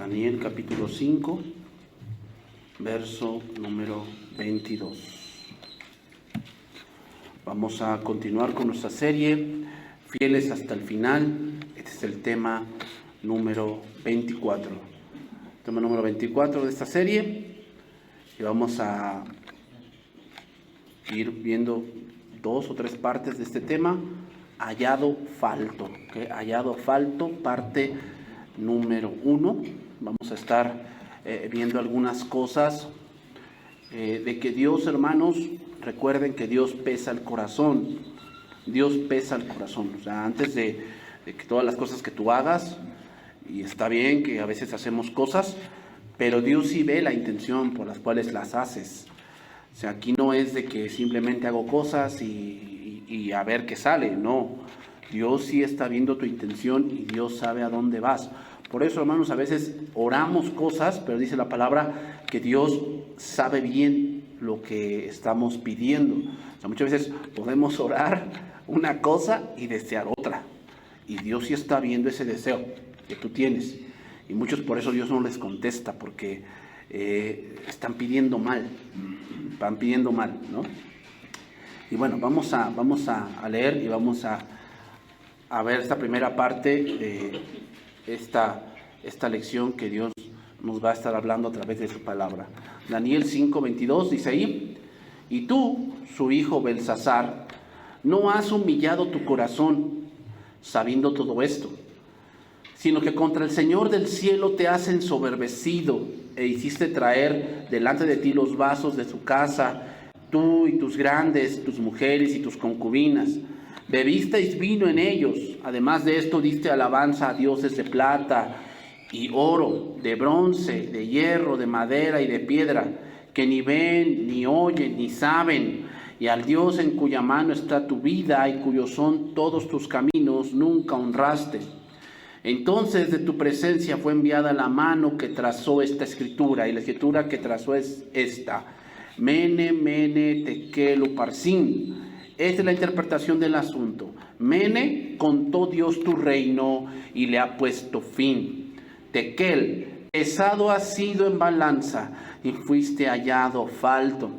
Daniel capítulo 5, verso número 22. Vamos a continuar con nuestra serie, Fieles hasta el final. Este es el tema número 24. Tema número 24 de esta serie. Y vamos a ir viendo 2 o 3 partes de este tema. Hallado falto. ¿Okay? Hallado falto, parte número 1. Vamos a estar viendo algunas cosas de que Dios, hermanos, recuerden que Dios pesa el corazón. Dios pesa el corazón. O sea, antes de que todas las cosas que tú hagas, y está bien que a veces hacemos cosas, pero Dios sí ve la intención por las cuales las haces. O sea, aquí no es de que simplemente hago cosas y a ver qué sale. No, Dios sí está viendo tu intención y Dios sabe a dónde vas. Por eso, hermanos, a veces oramos cosas, pero dice la palabra que Dios sabe bien lo que estamos pidiendo. O sea, muchas veces podemos orar una cosa y desear otra. Y Dios sí está viendo ese deseo que tú tienes. Y muchos por eso Dios no les contesta, porque están pidiendo mal. Van pidiendo mal, ¿no? Y bueno, vamos a leer y vamos a ver esta primera parte de esta lección que Dios nos va a estar hablando a través de su palabra. Daniel 5:22 dice ahí: y tú, su hijo Belsasar, no has humillado tu corazón sabiendo todo esto, sino que contra el Señor del cielo te has ensoberbecido e hiciste traer delante de ti los vasos de su casa, tú y tus grandes, tus mujeres y tus concubinas. Bebisteis vino en ellos. Además de esto diste alabanza a dioses de plata y oro, de bronce, de hierro, de madera y de piedra, que ni ven, ni oyen, ni saben. Y al Dios en cuya mano está tu vida y cuyos son todos tus caminos, nunca honraste. Entonces de tu presencia fue enviada la mano que trazó esta escritura, y la escritura que trazó es esta: Mene, Mene, Tekel, Uparsin. Esta es la interpretación del asunto. Mene, contó Dios tu reino y le ha puesto fin. Tekel, pesado has sido en balanza y fuiste hallado falto.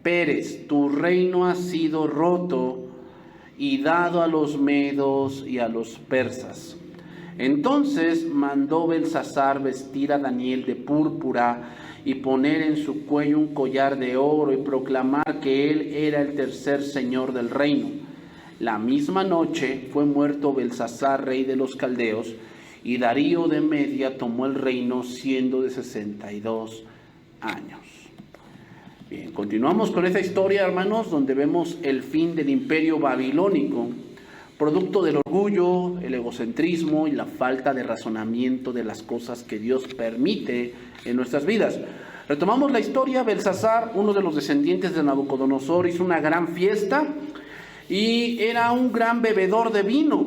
Pérez, tu reino ha sido roto y dado a los medos y a los persas. Entonces mandó Belsasar vestir a Daniel de púrpura y poner en su cuello un collar de oro y proclamar que él era el tercer señor del reino. La misma noche fue muerto Belsasar, rey de los caldeos, y Darío de Media tomó el reino siendo de 62 años. Bien, continuamos con esta historia, hermanos, donde vemos el fin del imperio babilónico, producto del orgullo, el egocentrismo y la falta de razonamiento de las cosas que Dios permite en nuestras vidas. Retomamos la historia. Belsasar, uno de los descendientes de Nabucodonosor, hizo una gran fiesta y era un gran bebedor de vino.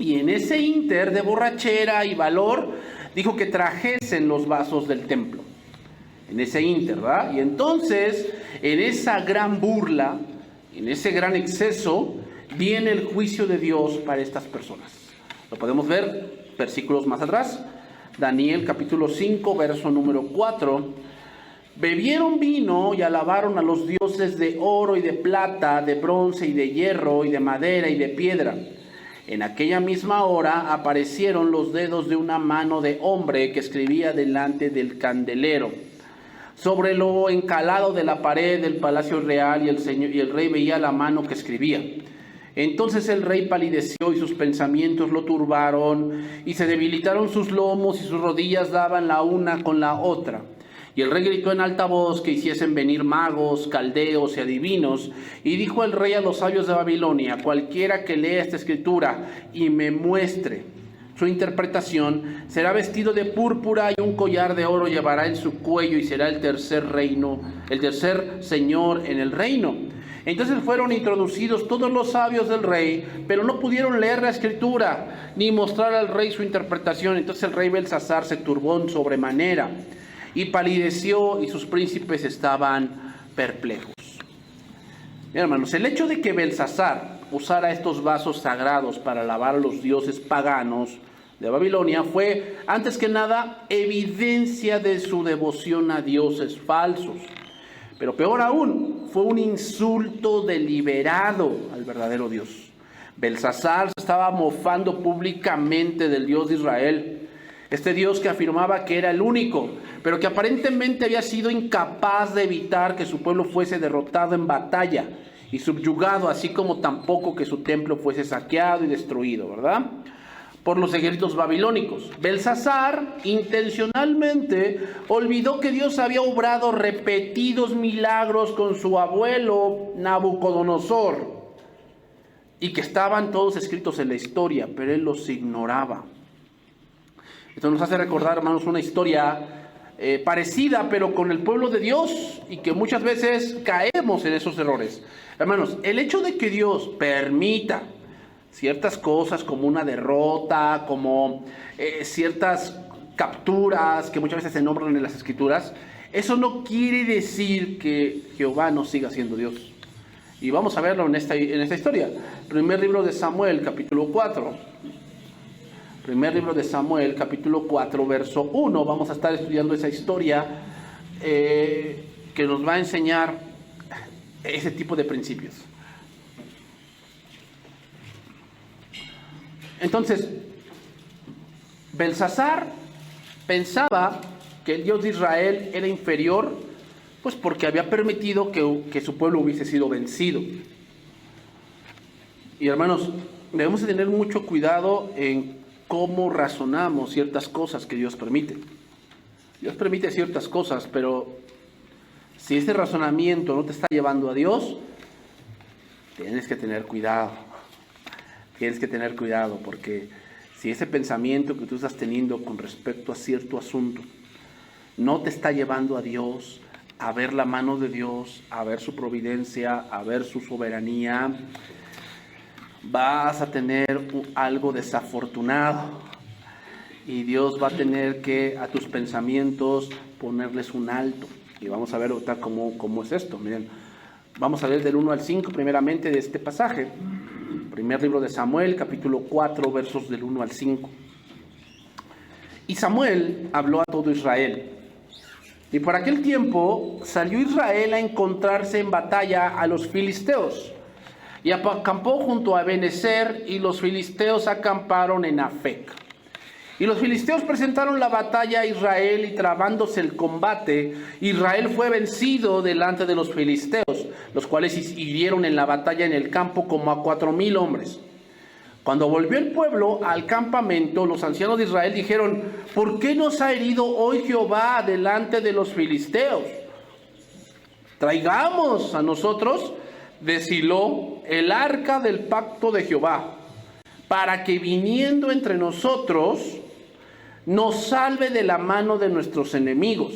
Y en ese ínter de borrachera y valor, dijo que trajesen los vasos del templo. En ese ínter, ¿verdad? Y entonces, en esa gran burla, en ese gran exceso, viene el juicio de Dios para estas personas. Lo podemos ver versículos más atrás. Daniel capítulo 5, verso número 4. Bebieron vino y alabaron a los dioses de oro y de plata, de bronce y de hierro y de madera y de piedra. En aquella misma hora aparecieron los dedos de una mano de hombre que escribía delante del candelero. Sobre lo encalado de la pared del palacio real, y el rey veía la mano que escribía. Entonces el rey palideció y sus pensamientos lo turbaron, y se debilitaron sus lomos y sus rodillas daban la una con la otra. Y el rey gritó en alta voz que hiciesen venir magos, caldeos y adivinos, y dijo el rey a los sabios de Babilonia: cualquiera que lea esta escritura y me muestre su interpretación, será vestido de púrpura y un collar de oro llevará en su cuello y será el tercer señor en el reino. Entonces fueron introducidos todos los sabios del rey, pero no pudieron leer la escritura ni mostrar al rey su interpretación. Entonces el rey Belsasar se turbó en sobremanera y palideció, y sus príncipes estaban perplejos. Bien, hermanos, el hecho de que Belsasar usara estos vasos sagrados para alabar a los dioses paganos de Babilonia fue, antes que nada, evidencia de su devoción a dioses falsos. Pero peor aún, fue un insulto deliberado al verdadero Dios. Belsasar se estaba mofando públicamente del Dios de Israel. Este Dios que afirmaba que era el único, pero que aparentemente había sido incapaz de evitar que su pueblo fuese derrotado en batalla y subyugado, así como tampoco que su templo fuese saqueado y destruido, ¿verdad?, por los ejércitos babilónicos. Belsasar intencionalmente olvidó que Dios había obrado repetidos milagros con su abuelo Nabucodonosor y que estaban todos escritos en la historia, pero él los ignoraba. Esto nos hace recordar, hermanos, una historia parecida, pero con el pueblo de Dios, y que muchas veces caemos en esos errores. Hermanos, el hecho de que Dios permita ciertas cosas como una derrota, como ciertas capturas que muchas veces se nombran en las Escrituras, eso no quiere decir que Jehová no siga siendo Dios. Y vamos a verlo en esta historia. Primer libro de Samuel, capítulo 4. Primer libro de Samuel, capítulo 4, verso 1. Vamos a estar estudiando esa historia que nos va a enseñar ese tipo de principios. Entonces, Belsasar pensaba que el Dios de Israel era inferior, pues porque había permitido que su pueblo hubiese sido vencido. Y hermanos, debemos de tener mucho cuidado en cómo razonamos ciertas cosas que Dios permite. Dios permite ciertas cosas, pero si ese razonamiento no te está llevando a Dios, tienes que tener cuidado. Tienes que tener cuidado, porque si ese pensamiento que tú estás teniendo con respecto a cierto asunto no te está llevando a Dios, a ver la mano de Dios, a ver su providencia, a ver su soberanía, vas a tener algo desafortunado. Y Dios va a tener que a tus pensamientos ponerles un alto. Y vamos a ver ahorita cómo es esto. Miren, vamos a ver del 1 al 5 primeramente de este pasaje. Primer libro de Samuel, capítulo 4, versos del 1 al 5. Y Samuel habló a todo Israel. Y por aquel tiempo salió Israel a encontrarse en batalla a los filisteos. Y acampó junto a Ebenezer, y los filisteos acamparon en Afec. Y los filisteos presentaron la batalla a Israel, y trabándose el combate, Israel fue vencido delante de los filisteos, los cuales hirieron en la batalla en el campo como a 4,000 hombres. Cuando volvió el pueblo al campamento, los ancianos de Israel dijeron: ¿por qué nos ha herido hoy Jehová delante de los filisteos? Traigamos a nosotros de Silo el arca del pacto de Jehová, para que viniendo entre nosotros nos salve de la mano de nuestros enemigos.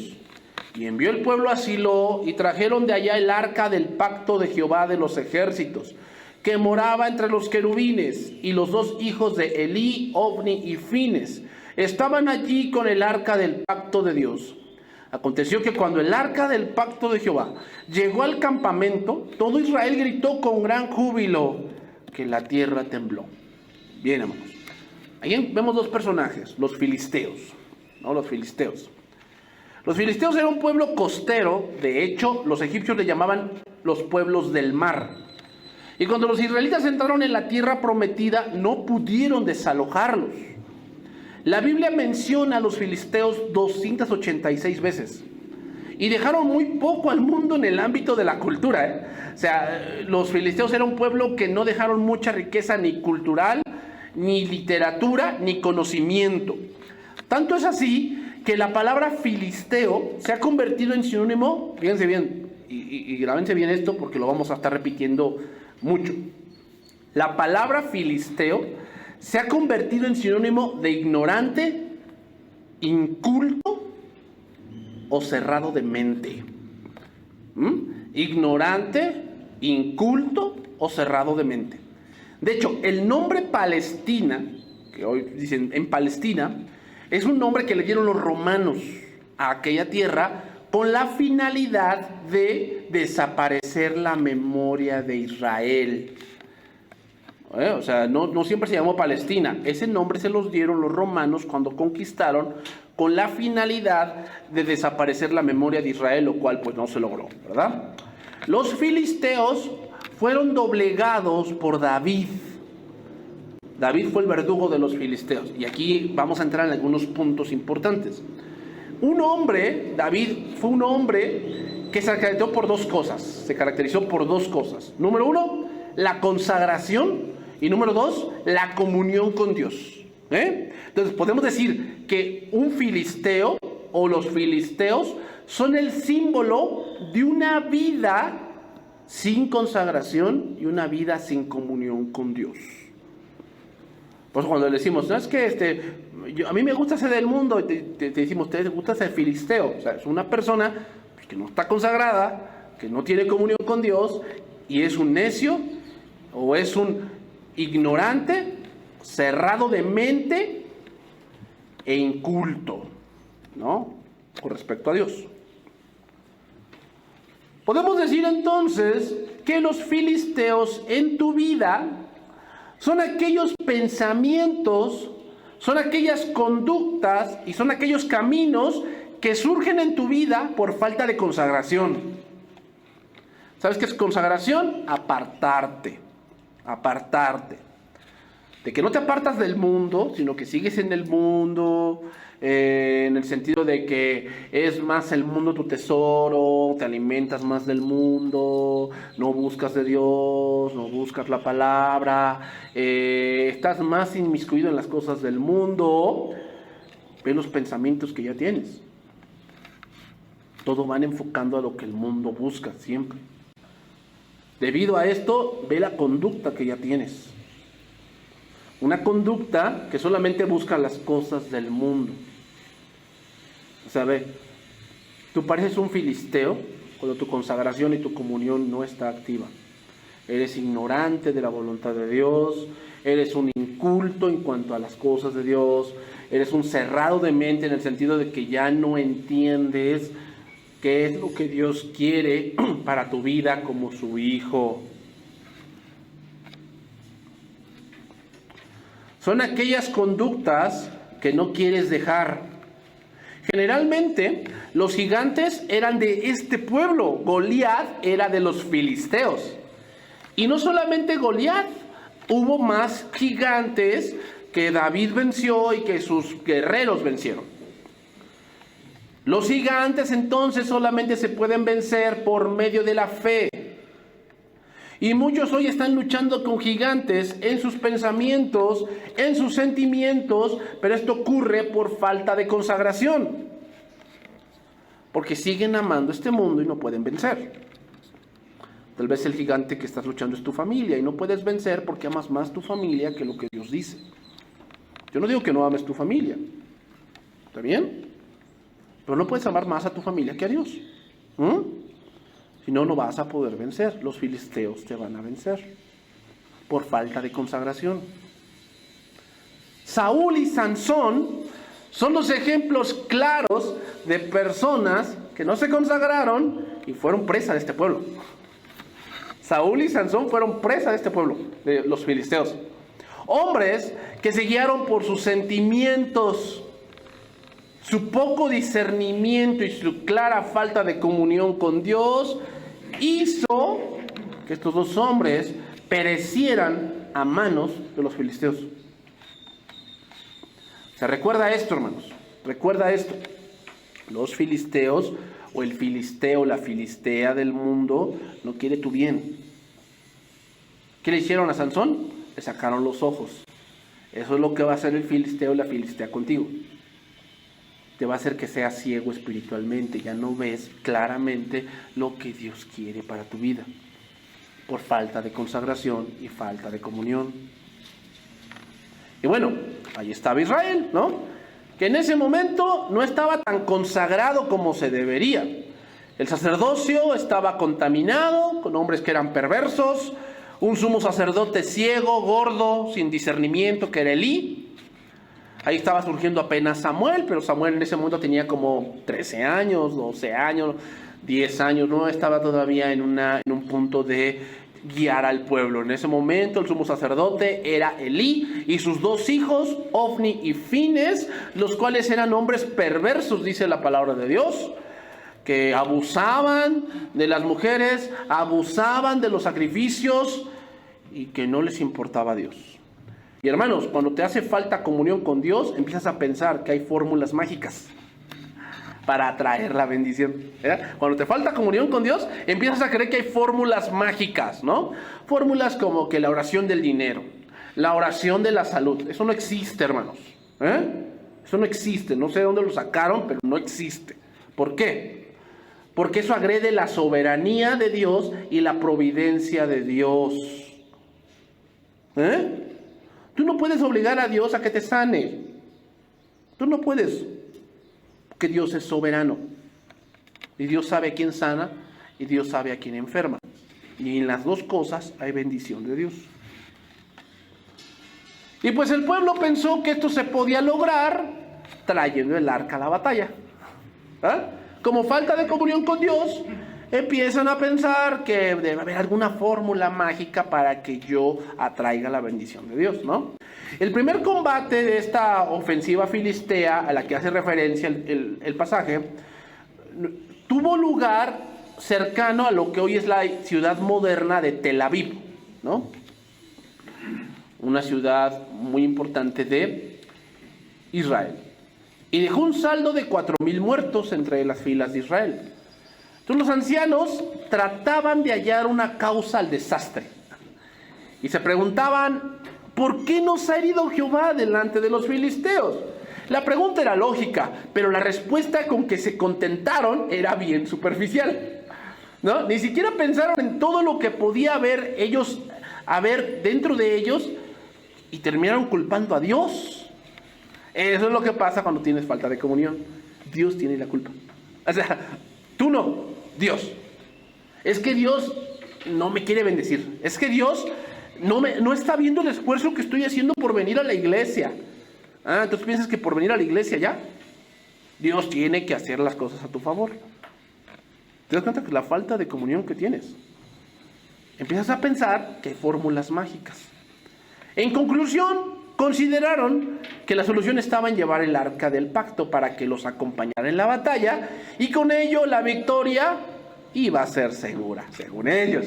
Y envió el pueblo a Silo, y trajeron de allá el arca del pacto de Jehová de los ejércitos, que moraba entre los querubines, y los 2 hijos de Elí, Ofni y Fines estaban allí con el arca del pacto de Dios. Aconteció que cuando el arca del pacto de Jehová llegó al campamento, todo Israel gritó con gran júbilo, que la tierra tembló. Bien, hermanos, ahí vemos 2 personajes, los filisteos, ¿no? Los filisteos. Los filisteos eran un pueblo costero. De hecho, los egipcios le llamaban los pueblos del mar. Y cuando los israelitas entraron en la tierra prometida, no pudieron desalojarlos. La Biblia menciona a los filisteos 286 veces. Y dejaron muy poco al mundo en el ámbito de la cultura, O sea, los filisteos eran un pueblo que no dejaron mucha riqueza ni cultural, ni literatura, ni conocimiento. Tanto es así que la palabra filisteo se ha convertido en sinónimo, fíjense bien, y grábense bien esto porque lo vamos a estar repitiendo mucho. La palabra filisteo se ha convertido en sinónimo de ignorante, inculto o cerrado de mente. Ignorante, inculto o cerrado de mente. De hecho, el nombre Palestina, que hoy dicen en Palestina, es un nombre que le dieron los romanos a aquella tierra con la finalidad de desaparecer la memoria de Israel. O sea, no siempre se llamó Palestina. Ese nombre se los dieron los romanos cuando conquistaron con la finalidad de desaparecer la memoria de Israel, lo cual pues no se logró, ¿verdad? Los filisteos fueron doblegados por David. David fue el verdugo de los filisteos. Y aquí vamos a entrar en algunos puntos importantes. David fue un hombre que se caracterizó por dos cosas. Número uno, la consagración. Y número dos, la comunión con Dios. Entonces podemos decir que un filisteo o los filisteos son el símbolo de una vida sin consagración y una vida sin comunión con Dios. Pues cuando le decimos, no es que a mí me gusta ser del mundo, y te decimos, ¿te gusta ser filisteo? O sea, es una persona que no está consagrada, que no tiene comunión con Dios, y es un necio, o es un ignorante, cerrado de mente e inculto, ¿no? Con respecto a Dios. Podemos decir entonces que los filisteos en tu vida son aquellos pensamientos, son aquellas conductas y son aquellos caminos que surgen en tu vida por falta de consagración. ¿Sabes qué es consagración? Apartarte. De que no te apartas del mundo, sino que sigues en el mundo, en el sentido de que es más el mundo tu tesoro, te alimentas más del mundo, no buscas de Dios, no buscas la palabra, estás más inmiscuido en las cosas del mundo, ve los pensamientos que ya tienes. Todo van enfocando a lo que el mundo busca siempre. Debido a esto, ve la conducta que ya tienes. Una conducta que solamente busca las cosas del mundo. O sea, ve, tú pareces un filisteo cuando tu consagración y tu comunión no está activa. Eres ignorante de la voluntad de Dios, eres un inculto en cuanto a las cosas de Dios, eres un cerrado de mente en el sentido de que ya no entiendes qué es lo que Dios quiere para tu vida como su hijo. Son aquellas conductas que no quieres dejar. Generalmente, los gigantes eran de este pueblo. Goliat era de los filisteos. Y no solamente Goliat, hubo más gigantes que David venció y que sus guerreros vencieron. Los gigantes entonces solamente se pueden vencer por medio de la fe. Y muchos hoy están luchando con gigantes en sus pensamientos, en sus sentimientos, pero esto ocurre por falta de consagración. Porque siguen amando este mundo y no pueden vencer. Tal vez el gigante que estás luchando es tu familia y no puedes vencer porque amas más tu familia que lo que Dios dice. Yo no digo que no ames tu familia. ¿Está bien? Pero no puedes amar más a tu familia que a Dios. Si no, no vas a poder vencer. Los filisteos te van a vencer por falta de consagración. Saúl y Sansón son los ejemplos claros de personas que no se consagraron y fueron presa de este pueblo. Saúl y Sansón fueron presa de este pueblo, de los filisteos. Hombres que se guiaron por sus sentimientos, su poco discernimiento y su clara falta de comunión con Dios hizo que estos dos hombres perecieran a manos de los filisteos. O sea, recuerda esto, hermanos, recuerda esto. Los filisteos o el filisteo, la filistea del mundo no quiere tu bien. ¿Qué le hicieron a Sansón? Le sacaron los ojos. Eso es lo que va a hacer el filisteo o la filistea contigo. Te va a hacer que seas ciego espiritualmente, ya no ves claramente lo que Dios quiere para tu vida, por falta de consagración y falta de comunión. Y bueno, ahí estaba Israel, ¿no? Que en ese momento no estaba tan consagrado como se debería. El sacerdocio estaba contaminado, con hombres que eran perversos, un sumo sacerdote ciego, gordo, sin discernimiento, que era Elí. Ahí estaba surgiendo apenas Samuel, pero Samuel en ese momento tenía como 13 años, 12 años, 10 años, no estaba todavía en un punto de guiar al pueblo. En ese momento el sumo sacerdote era Elí y sus dos hijos, Ofni y Fines, los cuales eran hombres perversos, dice la palabra de Dios, que abusaban de las mujeres, abusaban de los sacrificios y que no les importaba a Dios. Y hermanos, cuando te hace falta comunión con Dios, empiezas a pensar que hay fórmulas mágicas para atraer la bendición. Cuando te falta comunión con Dios, empiezas a creer que hay fórmulas mágicas, ¿no? Fórmulas como que la oración del dinero, la oración de la salud. Eso no existe, hermanos. Eso no existe. No sé de dónde lo sacaron, pero no existe. ¿Por qué? Porque eso agrede la soberanía de Dios y la providencia de Dios. Tú no puedes obligar a Dios a que te sane. Tú no puedes. Que Dios es soberano. Y Dios sabe a quién sana y Dios sabe a quién enferma. Y en las dos cosas hay bendición de Dios. Y pues el pueblo pensó que esto se podía lograr trayendo el arca a la batalla. Como falta de comunión con Dios, empiezan a pensar que debe haber alguna fórmula mágica para que yo atraiga la bendición de Dios, ¿no? El primer combate de esta ofensiva filistea a la que hace referencia el pasaje tuvo lugar cercano a lo que hoy es la ciudad moderna de Tel Aviv, ¿no? Una ciudad muy importante de Israel. Y dejó un saldo de 4,000 muertos entre las filas de Israel. Entonces los ancianos trataban de hallar una causa al desastre. Y se preguntaban, ¿por qué nos ha herido Jehová delante de los filisteos? La pregunta era lógica, pero la respuesta con que se contentaron era bien superficial, ¿no? Ni siquiera pensaron en todo lo que podía haber dentro de ellos y terminaron culpando a Dios. Eso es lo que pasa cuando tienes falta de comunión. Dios tiene la culpa. O sea, tú no, Dios. Es que Dios no me quiere bendecir. Es que Dios no está viendo el esfuerzo que estoy haciendo por venir a la iglesia. Entonces piensas que por venir a la iglesia ya, Dios tiene que hacer las cosas a tu favor. ¿Te das cuenta que la falta de comunión que tienes? Empiezas a pensar que hay fórmulas mágicas. En conclusión, consideraron que la solución estaba en llevar el arca del pacto para que los acompañara en la batalla y con ello la victoria iba a ser segura, según ellos.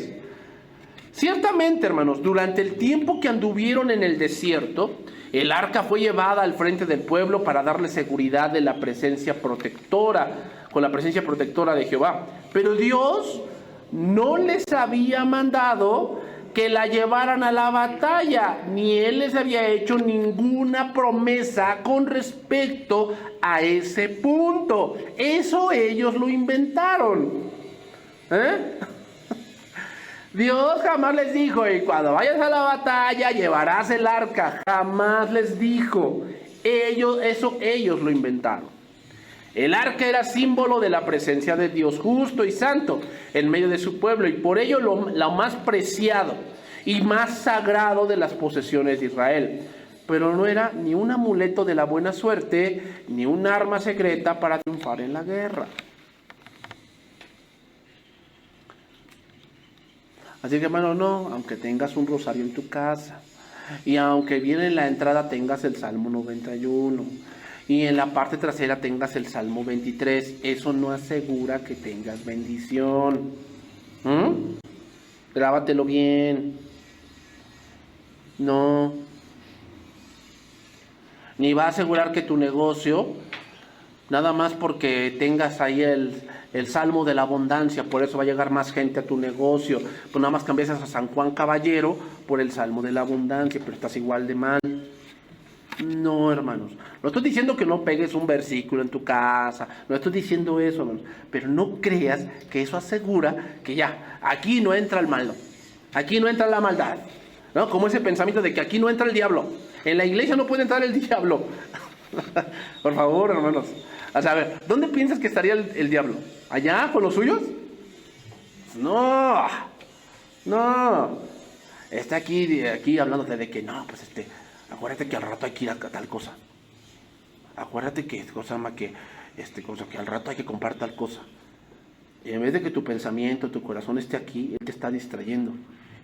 Ciertamente, hermanos, durante el tiempo que anduvieron en el desierto, el arca fue llevada al frente del pueblo para darle seguridad de la presencia protectora, con la presencia protectora de Jehová. Pero Dios no les había mandado que la llevaran a la batalla, ni Él les había hecho ninguna promesa con respecto a ese punto. Eso ellos lo inventaron. Dios jamás les dijo, y cuando vayas a la batalla llevarás el arca. Jamás les dijo. Ellos lo inventaron. El arca era símbolo de la presencia de Dios justo y santo en medio de su pueblo, y por ello lo más preciado y más sagrado de las posesiones de Israel. Pero no era ni un amuleto de la buena suerte, ni un arma secreta para triunfar en la guerra. Así que, hermano, no, aunque tengas un rosario en tu casa, y aunque bien en la entrada tengas el Salmo 91, y en la parte trasera tengas el Salmo 23, eso no asegura que tengas bendición. Grábatelo bien. No. Ni va a asegurar que tu negocio, nada más porque tengas ahí el Salmo de la abundancia, por eso va a llegar más gente a tu negocio. Pues nada más cambias a San Juan Caballero por el Salmo de la abundancia, pero estás igual de mal. No, hermanos. No estoy diciendo que no pegues un versículo en tu casa. No estoy diciendo eso, hermanos. Pero no creas que eso asegura que ya, aquí no entra el malo. Aquí no entra la maldad. ¿No? Como ese pensamiento de que aquí no entra el diablo. En la iglesia no puede entrar el diablo. Por favor, hermanos. O sea, a ver, ¿dónde piensas que estaría el diablo? ¿Allá con los suyos? No. Está aquí hablándote de que no, pues acuérdate que al rato hay que ir a tal cosa. Acuérdate que que al rato hay que comprar tal cosa. Y en vez de que tu pensamiento, tu corazón esté aquí, él te está distrayendo.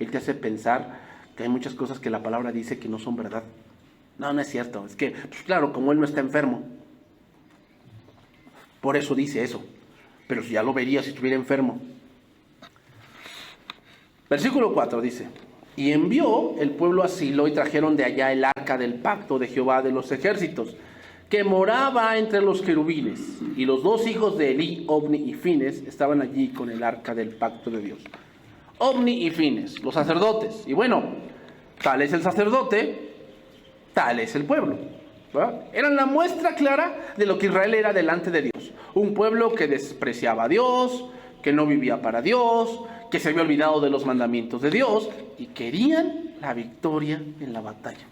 Él te hace pensar que hay muchas cosas que la palabra dice que no son verdad. No, no es cierto. Es que, pues claro, como Él no está enfermo, por eso dice eso. Pero ya lo vería si estuviera enfermo. Versículo 4 dice: y envió el pueblo a Silo y trajeron de allá el arca del pacto de Jehová de los ejércitos, que moraba entre los querubines. Y los dos hijos de Elí, Ofni y Fines, estaban allí con el arca del pacto de Dios. Ofni y Fines, los sacerdotes. Y bueno, tal es el sacerdote, tal es el pueblo, ¿verdad? Eran la muestra clara de lo que Israel era delante de Dios. Un pueblo que despreciaba a Dios, que no vivía para Dios, que se había olvidado de los mandamientos de Dios y querían la victoria en la batalla.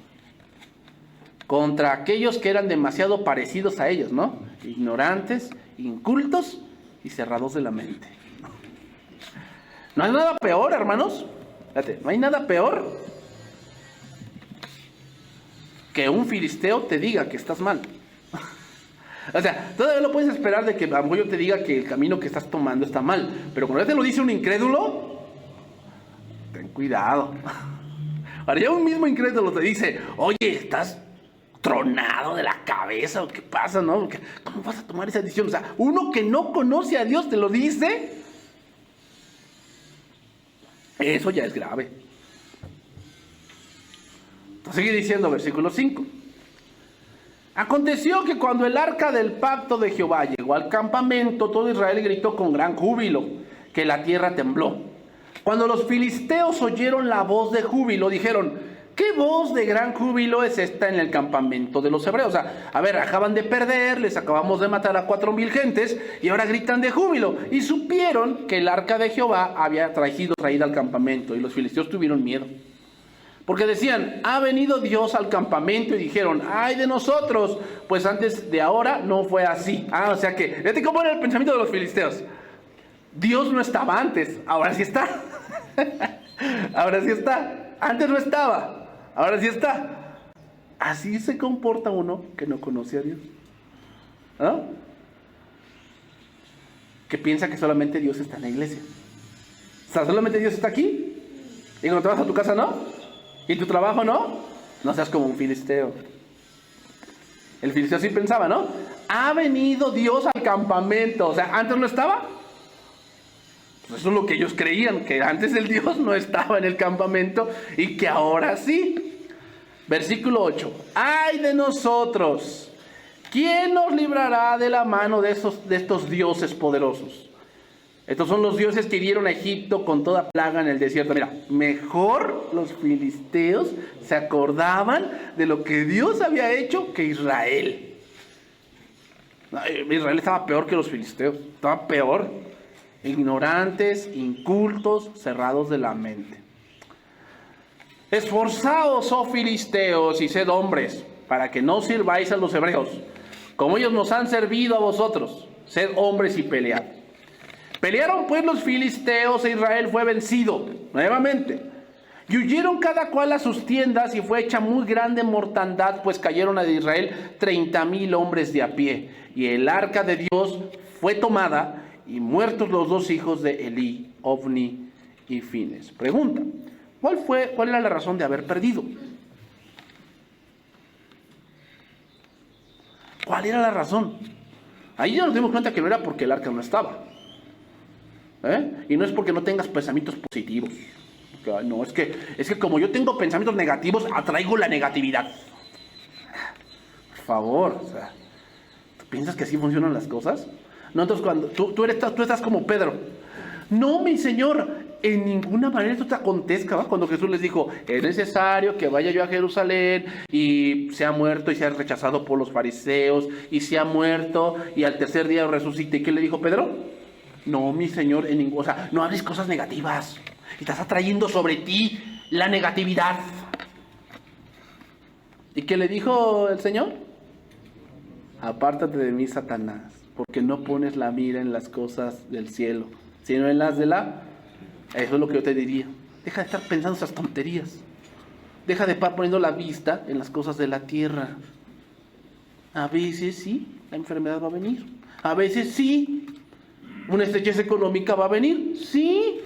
Contra aquellos que eran demasiado parecidos a ellos, ¿no? Ignorantes, incultos y cerrados de la mente. No hay nada peor, hermanos. Fíjate, no hay nada peor que un filisteo te diga que estás mal. O sea, todavía no puedes esperar de que a lo mejor yo te diga que el camino que estás tomando está mal. Pero cuando ya te lo dice un incrédulo, ten cuidado. Ahora ya un mismo incrédulo te dice: oye, estás tronado de la cabeza, ¿o qué pasa, no? ¿Cómo vas a tomar esa decisión? O sea, uno que no conoce a Dios te lo dice. Eso ya es grave. Entonces sigue diciendo, versículo 5. Aconteció que cuando el arca del pacto de Jehová llegó al campamento, todo Israel gritó con gran júbilo, que la tierra tembló. Cuando los filisteos oyeron la voz de júbilo, dijeron: ¿qué voz de gran júbilo es esta en el campamento de los hebreos? O sea, a ver, acaban de perder, les acabamos de matar a 4,000 gentes y ahora gritan de júbilo. Y supieron que el arca de Jehová había traída al campamento, y los filisteos tuvieron miedo. Porque decían: ha venido Dios al campamento, y dijeron: ay de nosotros, pues antes de ahora no fue así. O sea que, fíjate cómo era el pensamiento de los filisteos. Dios no estaba antes, ahora sí está. Ahora sí está. Antes no estaba, ahora sí está. Así se comporta uno que no conoce a Dios, ¿no? Que piensa que solamente Dios está en la iglesia. O sea, solamente Dios está aquí. Y cuando te vas a tu casa, ¿no? ¿Y tu trabajo no? No seas como un filisteo. El filisteo sí pensaba, ¿no? Ha venido Dios al campamento. O sea, ¿antes no estaba? Pues eso es lo que ellos creían, que antes el Dios no estaba en el campamento y que ahora sí. Versículo 8. ¡ay de nosotros! ¿Quién nos librará de la mano de estos dioses poderosos? Estos son los dioses que hirieron a Egipto con toda plaga en el desierto. Mira, mejor los filisteos se acordaban de lo que Dios había hecho que Israel. Israel estaba peor que los filisteos, estaba peor. Ignorantes, incultos, cerrados de la mente. Esforzaos, oh filisteos, y sed hombres, para que no sirváis a los hebreos, como ellos nos han servido a vosotros. Sed hombres y pelead. Pelearon pues los filisteos, e Israel fue vencido nuevamente. Y huyeron cada cual a sus tiendas, y fue hecha muy grande mortandad, pues cayeron a Israel 30,000 hombres de a pie. Y el arca de Dios fue tomada, y muertos los dos hijos de Elí, Ofni y Fines. Pregunta: ¿cuál era la razón de haber perdido? ¿Cuál era la razón? Ahí ya nos dimos cuenta que no era porque el arca no estaba. Y no es porque no tengas pensamientos positivos. No, es que como yo tengo pensamientos negativos, atraigo la negatividad. Por favor, o sea, ¿tú piensas que así funcionan las cosas? No, entonces cuando tú estás como Pedro. No, mi Señor, en ninguna manera esto te acontezca, ¿va? Cuando Jesús les dijo: es necesario que vaya yo a Jerusalén y sea muerto y sea rechazado por los fariseos y sea muerto y al tercer día resucite. ¿Y qué le dijo Pedro? No, mi Señor, o sea, no hables cosas negativas. Estás atrayendo sobre ti la negatividad. ¿Y qué le dijo el Señor? Apártate de mí, Satanás, porque no pones la mira en las cosas del cielo, sino en las de la... Eso es lo que yo te diría. Deja de estar pensando esas tonterías. Deja de estar poniendo la vista en las cosas de la tierra. A veces sí, la enfermedad va a venir. A veces sí, una estrechez económica va a venir. Sí.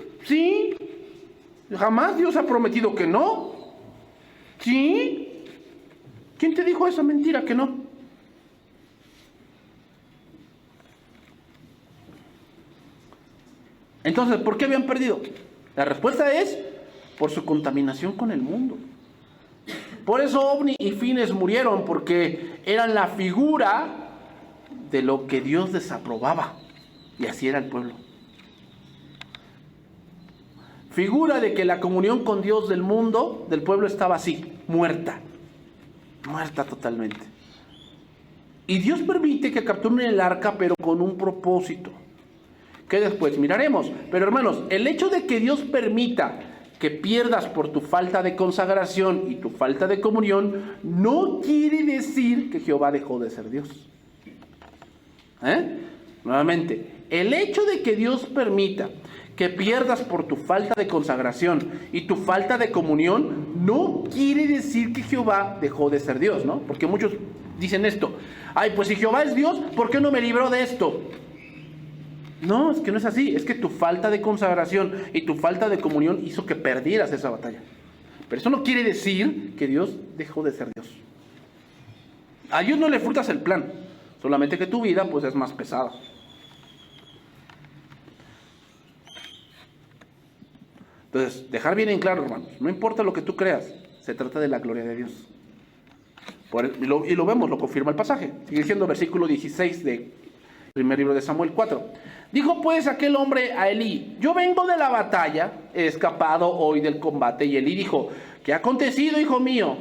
Jamás Dios ha prometido que no. ¿Sí? ¿Quién te dijo esa mentira que no? Entonces, ¿por qué habían perdido? La respuesta es por su contaminación con el mundo. Por eso Ofni y Fines murieron, porque eran la figura de lo que Dios desaprobaba. Y así era el pueblo. Figura de que la comunión con Dios del mundo, del pueblo, estaba así, muerta. Muerta totalmente. Y Dios permite que capturen el arca, pero con un propósito, que después miraremos. Pero hermanos, el hecho de que Dios permita que pierdas por tu falta de consagración y tu falta de comunión, no quiere decir que Jehová dejó de ser Dios. Nuevamente, el hecho de que Dios permita que pierdas por tu falta de consagración y tu falta de comunión, no quiere decir que Jehová dejó de ser Dios, ¿no? Porque muchos dicen esto: ay, pues si Jehová es Dios, ¿por qué no me libró de esto? No, es que no es así. Es que tu falta de consagración y tu falta de comunión hizo que perdieras esa batalla. Pero eso no quiere decir que Dios dejó de ser Dios. A Dios no le frustras el plan, solamente que tu vida pues es más pesada. Entonces, dejar bien en claro, hermanos, no importa lo que tú creas, se trata de la gloria de Dios. Y lo vemos, lo confirma el pasaje. Sigue siendo versículo 16 del primer libro de Samuel 4. Dijo pues aquel hombre a Elí: yo vengo de la batalla, he escapado hoy del combate. Y Elí dijo: ¿qué ha acontecido, hijo mío?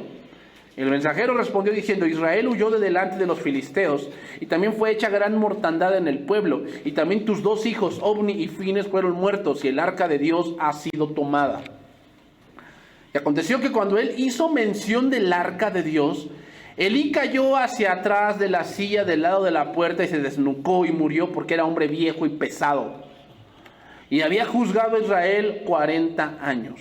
El mensajero respondió diciendo: Israel huyó de delante de los filisteos, y también fue hecha gran mortandad en el pueblo, y también tus 2 hijos, Ofni y Fines, fueron muertos, y el arca de Dios ha sido tomada. Y aconteció que cuando él hizo mención del arca de Dios, Elí cayó hacia atrás de la silla del lado de la puerta y se desnucó y murió, porque era hombre viejo y pesado. Y había juzgado a Israel 40 años.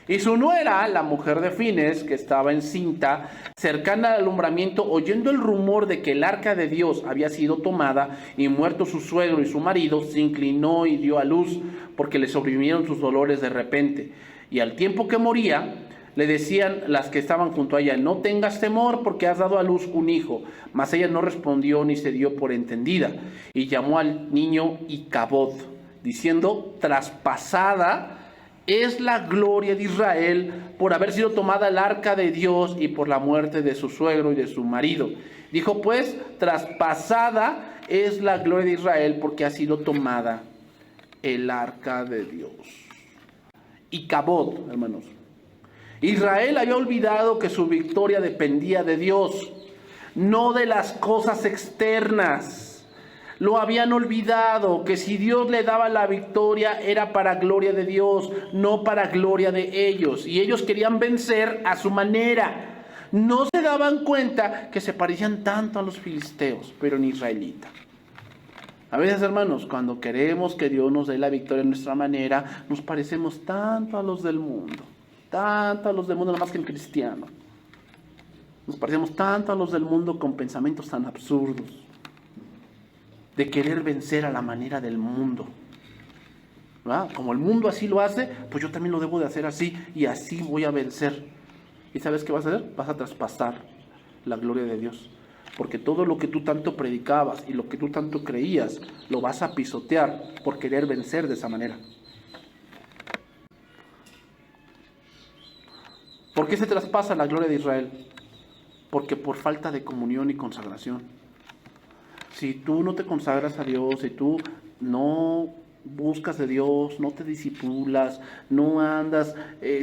Y su nuera, la mujer de Fines, que estaba encinta, cercana al alumbramiento, oyendo el rumor de que el arca de Dios había sido tomada y muerto su suegro y su marido, se inclinó y dio a luz, porque le sobrevinieron sus dolores de repente. Y al tiempo que moría, le decían las que estaban junto a ella: no tengas temor, porque has dado a luz un hijo. Mas ella no respondió ni se dio por entendida. Y llamó al niño Icabod, diciendo: traspasada es la gloria de Israel por haber sido tomada el arca de Dios y por la muerte de su suegro y de su marido. Dijo pues: traspasada es la gloria de Israel porque ha sido tomada el arca de Dios. Icabod, hermanos. Israel había olvidado que su victoria dependía de Dios, no de las cosas externas. Lo habían olvidado, que si Dios le daba la victoria era para gloria de Dios, no para gloria de ellos. Y ellos querían vencer a su manera. No se daban cuenta que se parecían tanto a los filisteos, pero en israelita. A veces, hermanos, cuando queremos que Dios nos dé la victoria en nuestra manera, nos parecemos tanto a los del mundo. Tanto a los del mundo, nada más que en cristiano. Nos parecemos tanto a los del mundo con pensamientos tan absurdos, de querer vencer a la manera del mundo. ¿Verdad? Como el mundo así lo hace, pues yo también lo debo de hacer así, y así voy a vencer. ¿Y sabes qué vas a hacer? Vas a traspasar la gloria de Dios. Porque todo lo que tú tanto predicabas y lo que tú tanto creías, lo vas a pisotear por querer vencer de esa manera. ¿Por qué se traspasa la gloria de Israel? Porque por falta de comunión y consagración. Si tú no te consagras a Dios, si tú no buscas de Dios, no te disipulas, no andas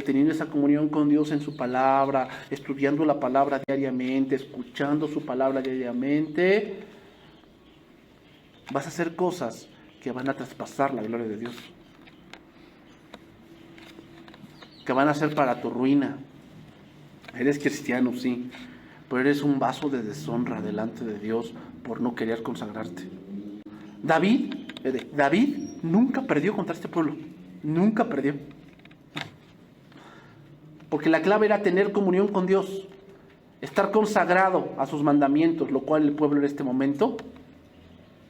teniendo esa comunión con Dios en su palabra, estudiando la palabra diariamente, escuchando su palabra diariamente, vas a hacer cosas que van a traspasar la gloria de Dios, que van a ser para tu ruina. Eres cristiano, sí, pero eres un vaso de deshonra delante de Dios por no querer consagrarte. David nunca perdió contra este pueblo, nunca perdió. Porque la clave era tener comunión con Dios, estar consagrado a sus mandamientos, lo cual el pueblo en este momento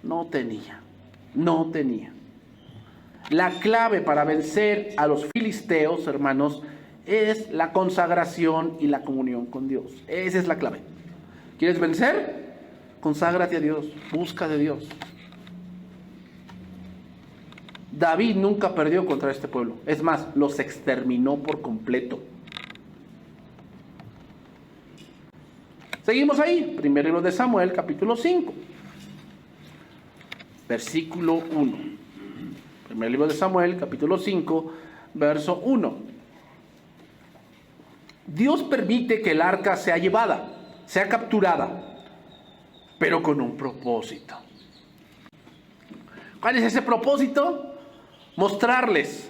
no tenía. La clave para vencer a los filisteos, hermanos, es la consagración y la comunión con Dios. Esa es la clave. ¿Quieres vencer? Conságrate a Dios, busca de Dios. David nunca perdió contra este pueblo. Es más, los exterminó por completo. Seguimos ahí. Primer libro de Samuel, capítulo 5. Versículo 1. Primer libro de Samuel, capítulo 5, verso 1. Dios permite que el arca sea llevada, sea capturada, pero con un propósito. ¿Cuál es ese propósito? Mostrarles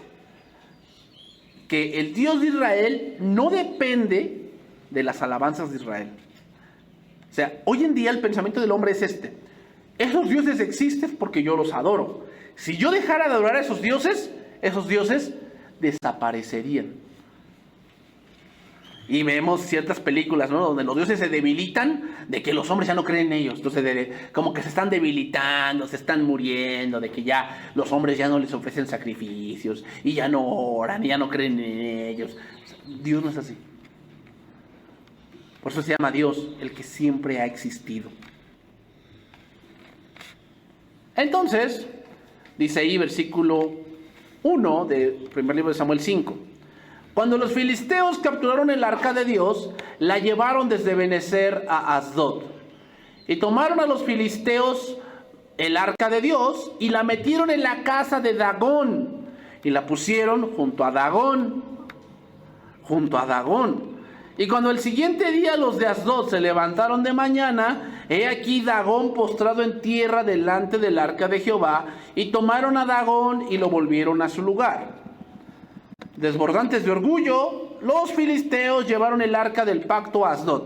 que el Dios de Israel no depende de las alabanzas de Israel. O sea, hoy en día el pensamiento del hombre es este: esos dioses existen porque yo los adoro. Si yo dejara de adorar a esos dioses desaparecerían. Y vemos ciertas películas, ¿no?, donde los dioses se debilitan, de que los hombres ya no creen en ellos. Entonces, como que se están debilitando, se están muriendo, de que ya los hombres ya no les ofrecen sacrificios, y ya no oran, y ya no creen en ellos. Dios no es así. Por eso se llama Dios, el que siempre ha existido. Entonces, dice ahí versículo 1 del primer libro de Samuel 5. Cuando los filisteos capturaron el arca de Dios, la llevaron desde Benecer a Asdod. Y tomaron a los filisteos el arca de Dios y la metieron en la casa de Dagón. Y la pusieron junto a Dagón. Y cuando el siguiente día los de Asdod se levantaron de mañana, he aquí Dagón postrado en tierra delante del arca de Jehová, y tomaron a Dagón y lo volvieron a su lugar. Desbordantes de orgullo, los filisteos llevaron el arca del pacto a Asdod,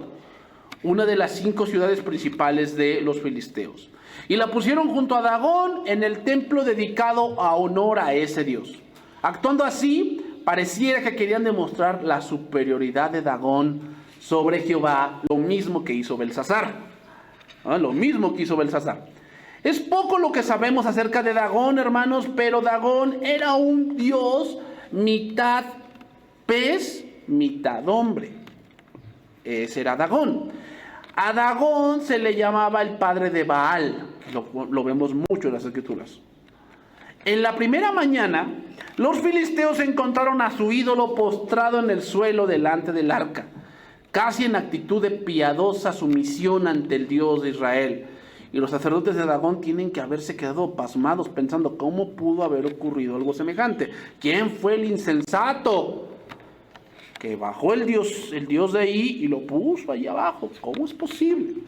una de las 5 ciudades principales de los filisteos, y la pusieron junto a Dagón en el templo dedicado a honor a ese dios. Actuando así, pareciera que querían demostrar la superioridad de Dagón sobre Jehová, lo mismo que hizo Belsasar. Es poco lo que sabemos acerca de Dagón, hermanos, pero Dagón era un dios mitad pez, mitad hombre. Ese era Dagón. A Dagón se le llamaba el padre de Baal. Lo vemos mucho en las escrituras. En la primera mañana, los filisteos encontraron a su ídolo postrado en el suelo delante del arca, casi en actitud de piadosa sumisión ante el Dios de Israel. Y los sacerdotes de Dagón tienen que haberse quedado pasmados pensando cómo pudo haber ocurrido algo semejante. ¿Quién fue el insensato que bajó el dios de ahí y lo puso ahí abajo? ¿Cómo es posible?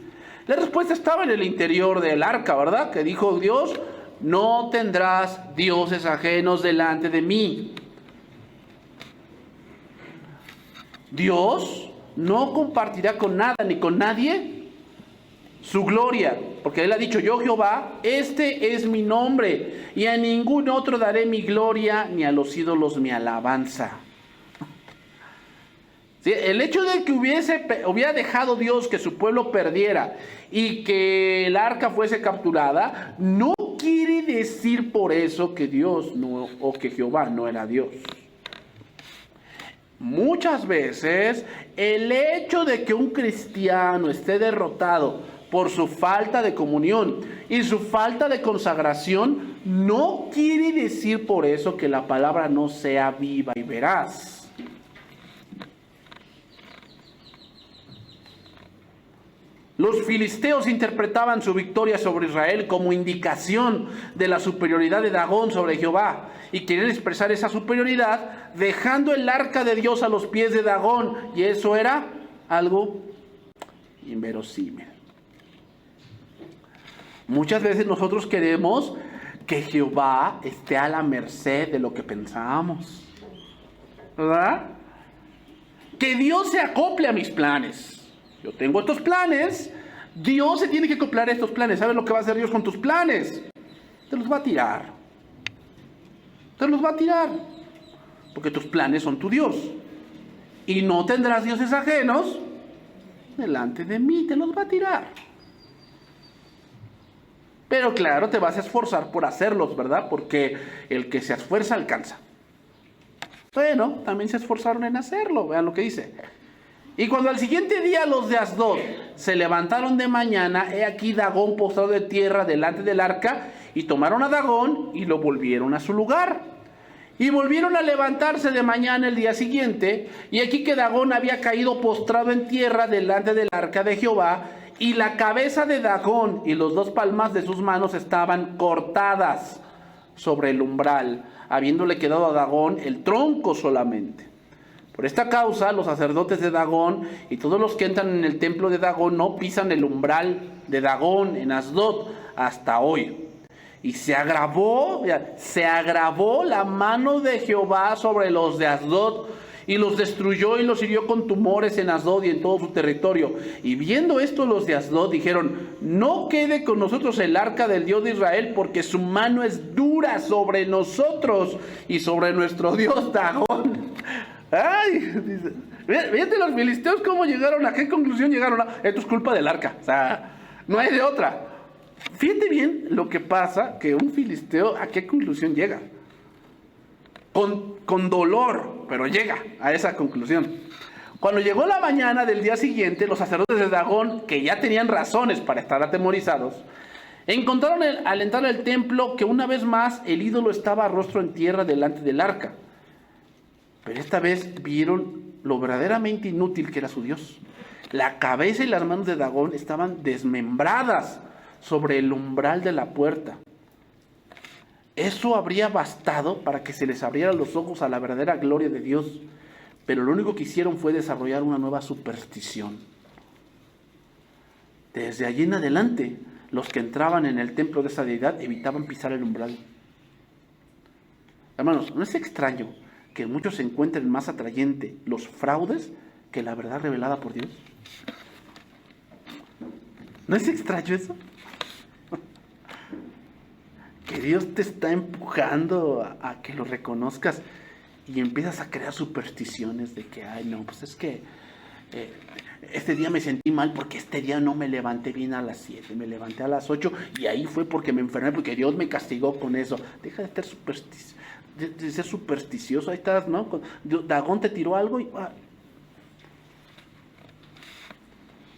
La respuesta estaba en el interior del arca, ¿verdad? Que dijo Dios: no tendrás dioses ajenos delante de mí. Dios no compartirá con nada ni con nadie su gloria, porque Él ha dicho: yo Jehová, este es mi nombre, y a ningún otro daré mi gloria, ni a los ídolos mi alabanza. ¿Sí? El hecho de que hubiera dejado Dios que su pueblo perdiera y que el arca fuese capturada, no quiere decir por eso que Dios no, o que Jehová no era Dios. Muchas veces el hecho de que un cristiano esté derrotado por su falta de comunión y su falta de consagración, no quiere decir por eso que la palabra no sea viva y veraz. Los filisteos interpretaban su victoria sobre Israel como indicación de la superioridad de Dagón sobre Jehová, y querían expresar esa superioridad dejando el arca de Dios a los pies de Dagón, y eso era algo inverosímil. Muchas veces nosotros queremos que Jehová esté a la merced de lo que pensamos, ¿verdad? Que Dios se acople a mis planes. Yo tengo estos planes, Dios se tiene que acoplar a estos planes. ¿Sabes lo que va a hacer Dios con tus planes? Te los va a tirar. Porque tus planes son tu Dios. Y no tendrás dioses ajenos delante de mí, te los va a tirar. Pero claro, te vas a esforzar por hacerlos, ¿verdad? Porque el que se esfuerza alcanza. Bueno, también se esforzaron en hacerlo, vean lo que dice. Y cuando al siguiente día los de Asdod se levantaron de mañana, he aquí Dagón postrado de tierra delante del arca, y tomaron a Dagón y lo volvieron a su lugar. Y volvieron a levantarse de mañana el día siguiente, y aquí que Dagón había caído postrado en tierra delante del arca de Jehová, y la cabeza de Dagón y los 2 palmas de sus manos estaban cortadas sobre el umbral, habiéndole quedado a Dagón el tronco solamente. Por esta causa, los sacerdotes de Dagón y todos los que entran en el templo de Dagón no pisan el umbral de Dagón en Asdod hasta hoy. Y se agravó la mano de Jehová sobre los de Asdod, y los destruyó y los hirió con tumores en Asdod y en todo su territorio. Y viendo esto los de Asdod dijeron: no quede con nosotros el arca del Dios de Israel, porque su mano es dura sobre nosotros y sobre nuestro Dios Dagón. Ay, dice, fíjate los filisteos cómo llegaron, a qué conclusión llegaron. Esto es culpa del arca, o sea, no hay de otra. Fíjate bien lo que pasa, que un filisteo a qué conclusión llega. Con dolor, pero llega a esa conclusión. Cuando llegó la mañana del día siguiente, los sacerdotes de Dagón, que ya tenían razones para estar atemorizados, encontraron al entrar al templo que una vez más el ídolo estaba rostro en tierra delante del arca. Pero esta vez vieron lo verdaderamente inútil que era su Dios. La cabeza y las manos de Dagón estaban desmembradas sobre el umbral de la puerta. Eso habría bastado para que se les abrieran los ojos a la verdadera gloria de Dios, pero lo único que hicieron fue desarrollar una nueva superstición. Desde allí en adelante, los que entraban en el templo de esa deidad evitaban pisar el umbral. Hermanos, ¿no es extraño que muchos encuentren más atrayente los fraudes que la verdad revelada por Dios? ¿No es extraño eso? Que Dios te está empujando a que lo reconozcas y empiezas a crear supersticiones de que, ay no, pues es que este día me sentí mal porque este día no me levanté bien a las 7, me levanté a las 8 y ahí fue porque me enfermé, porque Dios me castigó con eso. Deja de ser supersticioso, ahí estás, ¿no? Dagón te tiró algo y...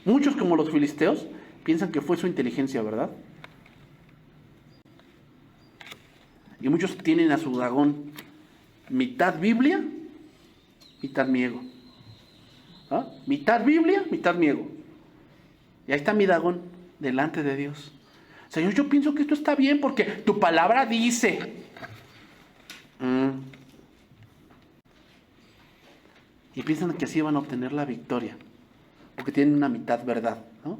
Muchos, como los filisteos, piensan que fue su inteligencia, ¿verdad? Y muchos tienen a su Dagón mitad Biblia, mitad miego. ¿Ah? Mitad Biblia, mitad miego. Y ahí está mi Dagón delante de Dios. Señor, yo pienso que esto está bien porque tu palabra dice. Y piensan que así van a obtener la victoria, porque tienen una mitad verdad, ¿no?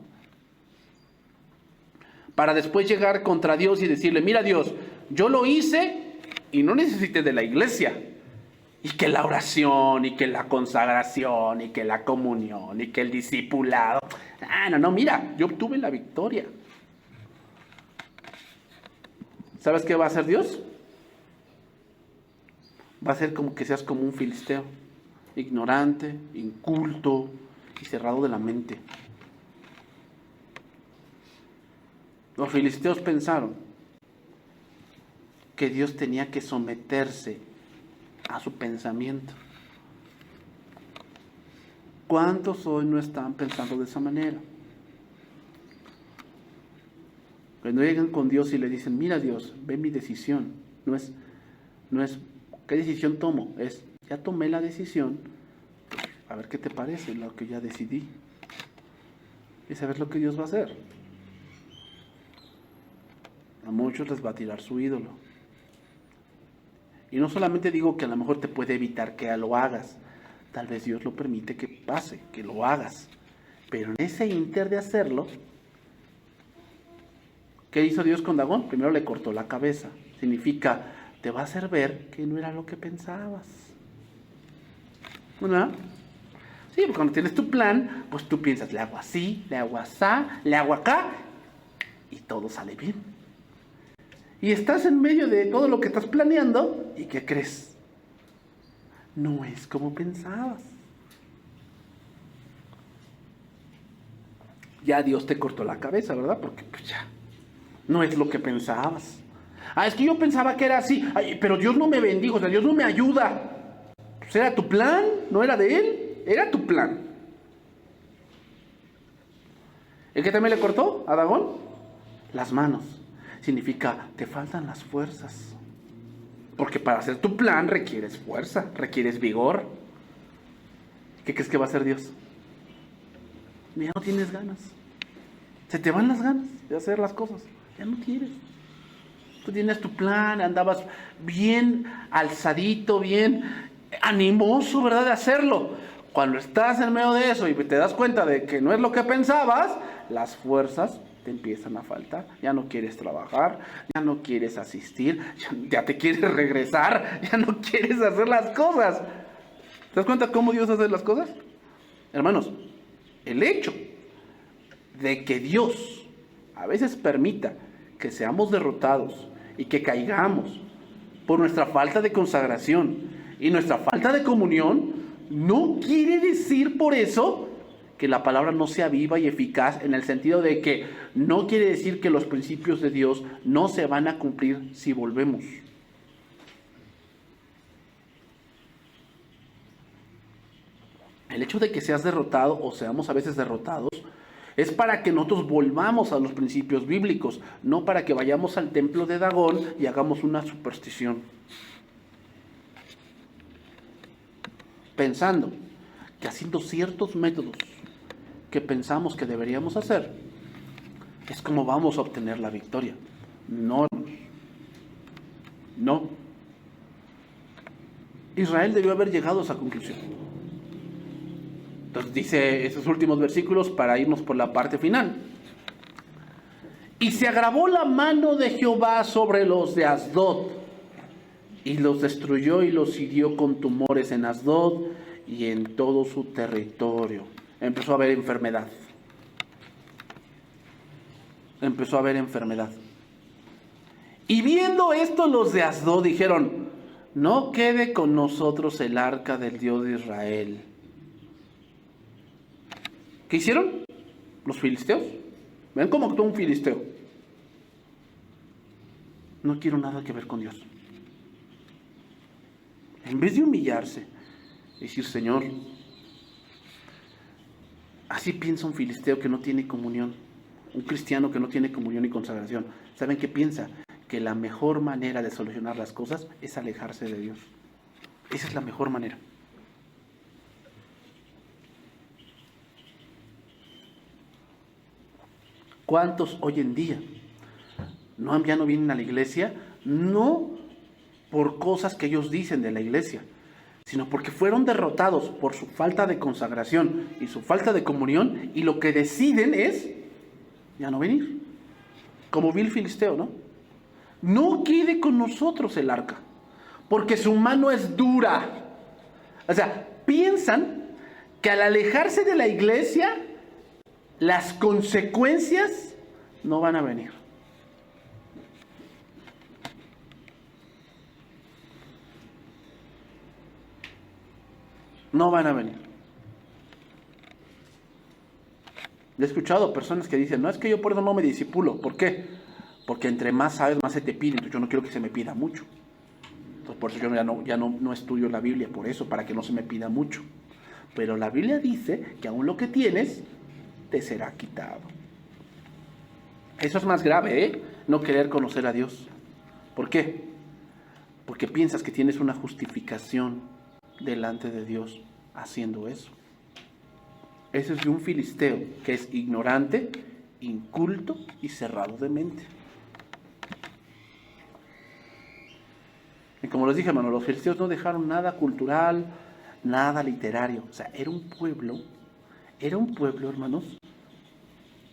Para después llegar contra Dios y decirle: mira Dios, yo lo hice y no necesité de la iglesia. Y que la oración, y que la consagración, y que la comunión, y que el discipulado. No, mira, yo obtuve la victoria. ¿Sabes qué va a hacer Dios? Va a hacer como que seas como un filisteo, ignorante, inculto y cerrado de la mente. Los filisteos pensaron que Dios tenía que someterse a su pensamiento. ¿Cuántos hoy no están pensando de esa manera? Cuando llegan con Dios y le dicen: mira Dios, ve mi decisión. No es ¿qué decisión tomo? Es: ya tomé la decisión, a ver qué te parece lo que ya decidí. Y saber lo que Dios va a hacer. A muchos les va a tirar su ídolo. Y no solamente digo que a lo mejor te puede evitar que lo hagas. Tal vez Dios lo permite que pase, que lo hagas. Pero en ese inter de hacerlo, ¿qué hizo Dios con Dagón? Primero le cortó la cabeza. Significa, te va a hacer ver que no era lo que pensabas. ¿No? Sí, porque cuando tienes tu plan, pues tú piensas: le hago así, le hago asá, le hago acá, y todo sale bien. Y estás en medio de todo lo que estás planeando, ¿y qué crees? No es como pensabas. Ya Dios te cortó la cabeza, ¿verdad? Porque pues ya, No es lo que pensabas. Es que yo pensaba que era así. Pero Dios no me bendijo, o sea, Dios no me ayuda. Pues era tu plan, no era de Él, era tu plan. ¿El que también le cortó a Dagón? Las manos. Significa, te faltan las fuerzas. Porque para hacer tu plan requieres fuerza, requieres vigor. ¿Qué crees que va a hacer Dios? Ya no tienes ganas. Se te van las ganas de hacer las cosas. Ya no quieres. Tú tienes tu plan, andabas bien alzadito, bien animoso, ¿verdad? De hacerlo. Cuando estás en medio de eso y te das cuenta de que no es lo que pensabas, las fuerzas te empiezan a faltar. Ya no quieres trabajar, ya no quieres asistir, ya te quieres regresar, ya no quieres hacer las cosas. ¿Te das cuenta cómo Dios hace las cosas? Hermanos, el hecho de que Dios a veces permita que seamos derrotados y que caigamos por nuestra falta de consagración y nuestra falta de comunión, no quiere decir por eso que la palabra no sea viva y eficaz, en el sentido de que no quiere decir que los principios de Dios no se van a cumplir si volvemos. El hecho de que seas derrotado o seamos a veces derrotados es para que nosotros volvamos a los principios bíblicos, no para que vayamos al templo de Dagón y hagamos una superstición. Pensando que haciendo ciertos métodos que pensamos que deberíamos hacer, es como vamos a obtener la victoria. No. No. Israel debió haber llegado a esa conclusión. Entonces dice esos últimos versículos para irnos por la parte final. Y se agravó la mano de Jehová sobre los de Asdod, y los destruyó y los hirió con tumores en Asdod y en todo su territorio. Empezó a haber enfermedad. Empezó a haber enfermedad. Y viendo esto, los de Asdod dijeron: no quede con nosotros el arca del Dios de Israel. ¿Qué hicieron? Los filisteos. ¿Ven cómo actuó un filisteo? No quiero nada que ver con Dios. En vez de humillarse, decir: Señor, así piensa un filisteo que no tiene comunión, un cristiano que no tiene comunión y consagración. ¿Saben qué piensa? Que la mejor manera de solucionar las cosas es alejarse de Dios. Esa es la mejor manera. ¿Cuántos hoy en día ya no vienen a la iglesia? No por cosas que ellos dicen de la iglesia, sino porque fueron derrotados por su falta de consagración y su falta de comunión, y lo que deciden es ya no venir. Como vil filisteo, ¿no? No quede con nosotros el arca, porque su mano es dura. O sea, piensan que al alejarse de la iglesia, las consecuencias no van a venir. No van a venir. He escuchado personas que dicen: no, es que yo por eso no me discipulo. ¿Por qué? Porque entre más sabes, más se te pide. Entonces yo no quiero que se me pida mucho. Entonces por eso yo ya no estudio la Biblia, por eso, para que no se me pida mucho. Pero la Biblia dice que aún lo que tienes te será quitado. Eso es más grave, ¿eh? No querer conocer a Dios. ¿Por qué? Porque piensas que tienes una justificación delante de Dios haciendo eso. Eso es de un filisteo que es ignorante, inculto y cerrado de mente. Y como les dije, hermano, los filisteos no dejaron nada cultural, nada literario. O sea, era un pueblo, hermanos,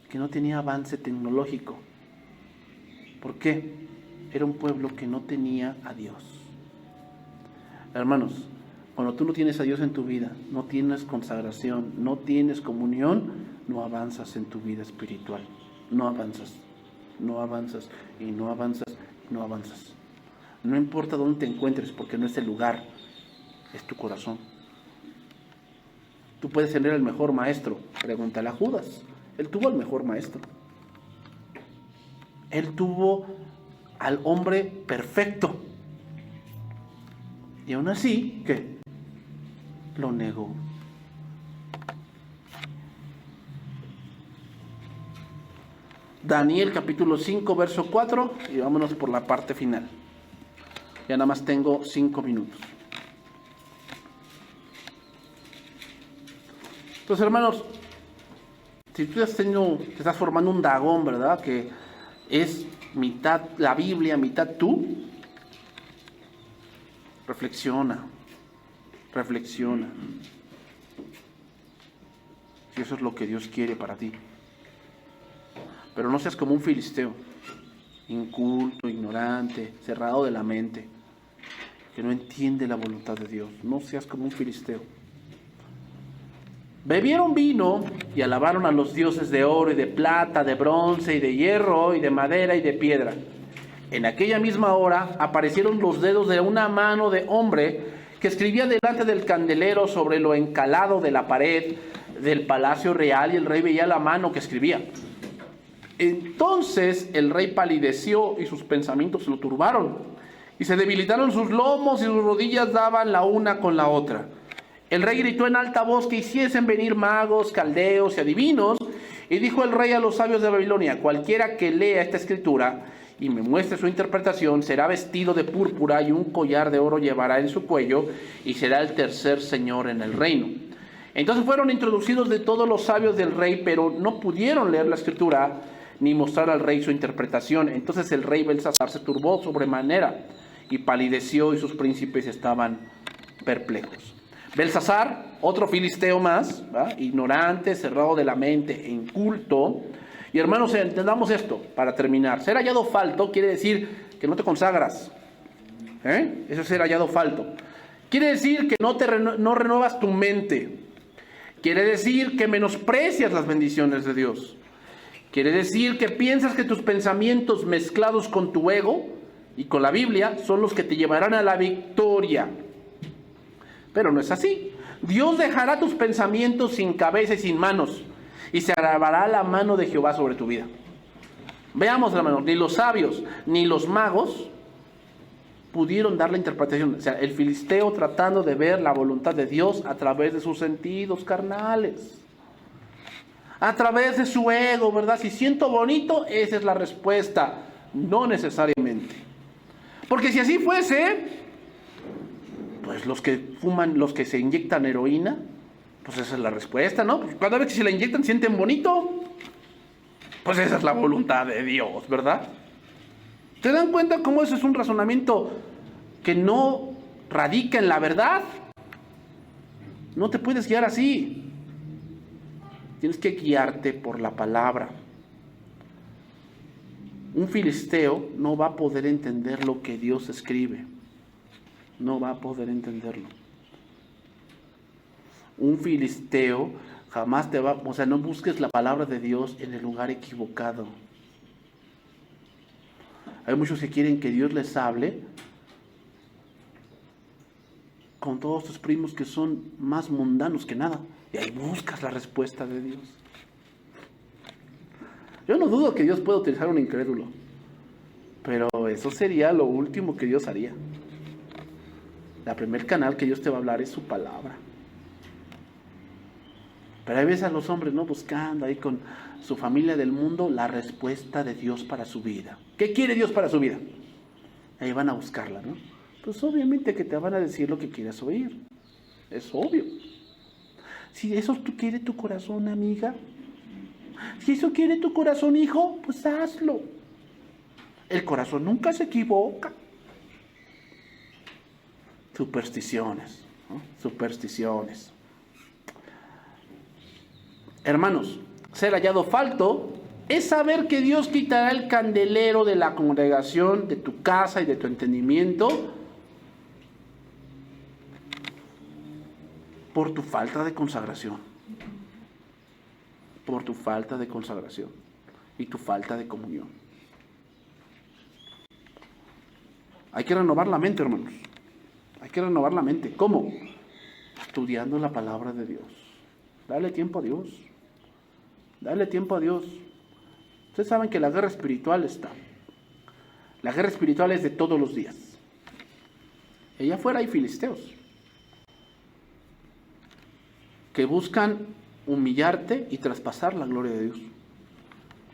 que no tenía avance tecnológico. ¿Por qué? Era un pueblo que no tenía a Dios. Hermanos, cuando tú no tienes a Dios en tu vida, no tienes consagración, no tienes comunión, no avanzas en tu vida espiritual. No avanzas y no avanzas, no avanzas. No importa dónde te encuentres, porque no es el lugar, es tu corazón. Tú puedes tener el mejor maestro. Pregúntale a Judas. Él tuvo el mejor maestro. Él tuvo al hombre perfecto. Y aún así, ¿qué? Lo negó. Daniel capítulo 5, verso 4, y vámonos por la parte final. Ya nada más tengo 5 minutos. Entonces, hermanos, si tú te estás formando un Dagón, ¿verdad? Que es mitad la Biblia, mitad tú. Reflexiona. Si eso es lo que Dios quiere para ti. Pero no seas como un filisteo, inculto, ignorante, cerrado de la mente, que no entiende la voluntad de Dios. No seas como un filisteo. Bebieron vino y alabaron a los dioses de oro y de plata, de bronce y de hierro y de madera y de piedra. En aquella misma hora aparecieron los dedos de una mano de hombre que escribía delante del candelero sobre lo encalado de la pared del palacio real, y el rey veía la mano que escribía. Entonces el rey palideció y sus pensamientos lo turbaron, y se debilitaron sus lomos y sus rodillas daban la una con la otra. El rey gritó en alta voz que hiciesen venir magos, caldeos y adivinos, y dijo el rey a los sabios de Babilonia: cualquiera que lea esta escritura y me muestre su interpretación será vestido de púrpura y un collar de oro llevará en su cuello, y será el tercer señor en el reino. Entonces fueron introducidos de todos los sabios del rey, pero no pudieron leer la escritura ni mostrar al rey su interpretación. Entonces el rey Belsasar se turbó sobremanera y palideció, y sus príncipes estaban perplejos. Belsasar, otro filisteo más, ¿verdad? Ignorante, cerrado de la mente, inculto. Y hermanos, entendamos esto para terminar. Ser hallado falto quiere decir que no te consagras. Eso es ser hallado falto. Quiere decir que no renuevas tu mente. Quiere decir que menosprecias las bendiciones de Dios. Quiere decir que piensas que tus pensamientos mezclados con tu ego y con la Biblia son los que te llevarán a la victoria. Pero no es así. Dios dejará tus pensamientos sin cabeza y sin manos, y se grabará la mano de Jehová sobre tu vida. Veamos, hermanos, ni los sabios ni los magos pudieron dar la interpretación. O sea, el filisteo tratando de ver la voluntad de Dios a través de sus sentidos carnales, a través de su ego, ¿verdad? Si siento bonito, esa es la respuesta. No necesariamente. Porque si así fuese, pues los que fuman, los que se inyectan heroína, pues esa es la respuesta, ¿no? Pues cada vez que se la inyectan sienten bonito. Pues esa es la voluntad de Dios, ¿verdad? ¿Te dan cuenta cómo eso es un razonamiento que no radica en la verdad? No te puedes guiar así. Tienes que guiarte por la palabra. Un filisteo no va a poder entender lo que Dios escribe. No va a poder entenderlo. Un filisteo jamás te va... O sea, no busques la palabra de Dios en el lugar equivocado. Hay muchos que quieren que Dios les hable con todos tus primos que son más mundanos que nada. Y ahí buscas la respuesta de Dios. Yo no dudo que Dios pueda utilizar un incrédulo, pero eso sería lo último que Dios haría. La primer canal que Dios te va a hablar es su palabra. Pero hay veces a los hombres, ¿no? Buscando ahí con su familia del mundo la respuesta de Dios para su vida. ¿Qué quiere Dios para su vida? Ahí van a buscarla, ¿no? Pues obviamente que te van a decir lo que quieres oír. Es obvio. Si eso quiere tu corazón, amiga. Si eso quiere tu corazón, hijo, pues hazlo. El corazón nunca se equivoca. Supersticiones, ¿no? Supersticiones. Hermanos, ser hallado falto es saber que Dios quitará el candelero de la congregación, de tu casa y de tu entendimiento por tu falta de consagración. Por tu falta de consagración y tu falta de comunión. Hay que renovar la mente, hermanos. Hay que renovar la mente. ¿Cómo? Estudiando la palabra de Dios. Dale tiempo a Dios. Dale tiempo a Dios. Ustedes saben que la guerra espiritual está. La guerra espiritual es de todos los días. Allá afuera hay filisteos que buscan humillarte y traspasar la gloria de Dios.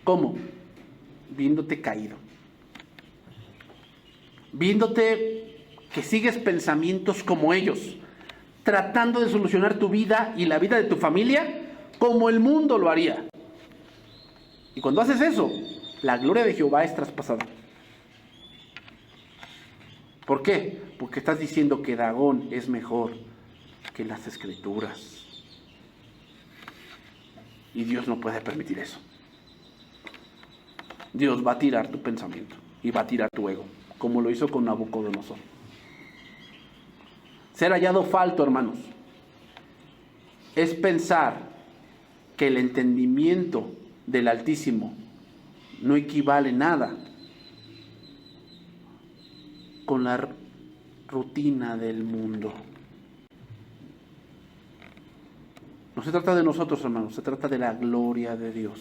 ¿Cómo? Viéndote caído. Viéndote que sigues pensamientos como ellos, tratando de solucionar tu vida y la vida de tu familia como el mundo lo haría. Y cuando haces eso, la gloria de Jehová es traspasada. ¿Por qué? Porque estás diciendo que Dagón es mejor que las Escrituras. Y Dios no puede permitir eso. Dios va a tirar tu pensamiento y va a tirar tu ego, como lo hizo con Nabucodonosor. Ser hallado falto, hermanos, es pensar que el entendimiento del Altísimo no equivale nada con la rutina del mundo. No se trata de nosotros, hermanos, se trata de la gloria de Dios.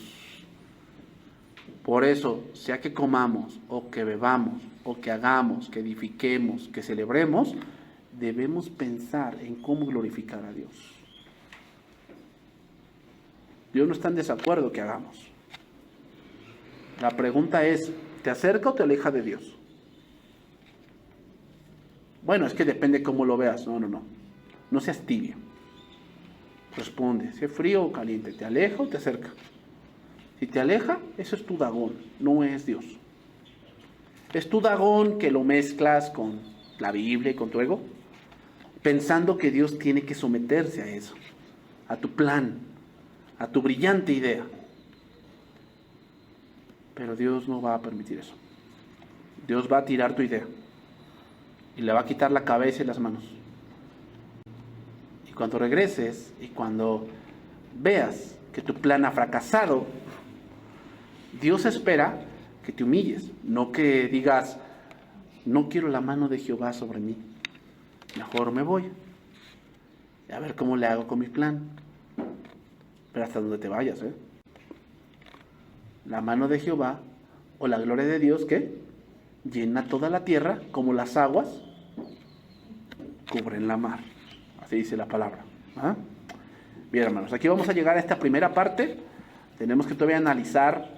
Por eso, sea que comamos, o que bebamos, o que hagamos, que edifiquemos, que celebremos, debemos pensar en cómo glorificar a Dios. Dios no está en desacuerdo que hagamos. La pregunta es, ¿te acerca o te aleja de Dios? Bueno, es que depende cómo lo veas. No. No seas tibio. Responde, ¿es frío o caliente? ¿Te aleja o te acerca? Si te aleja, eso es tu Dagón, no es Dios. Es tu Dagón que lo mezclas con la Biblia y con tu ego, pensando que Dios tiene que someterse a eso, a tu plan, a tu brillante idea. Pero Dios no va a permitir eso. Dios va a tirar tu idea y le va a quitar la cabeza y las manos. Y cuando regreses y cuando veas que tu plan ha fracasado, Dios espera que te humilles, no que digas, no quiero la mano de Jehová sobre mí, mejor me voy, a ver cómo le hago con mi plan, pero hasta donde te vayas, La mano de Jehová, o la gloria de Dios, ¿qué? Llena toda la tierra, como las aguas cubren la mar, así dice la palabra. Bien, hermanos, aquí vamos a llegar a esta primera parte. Tenemos que todavía analizar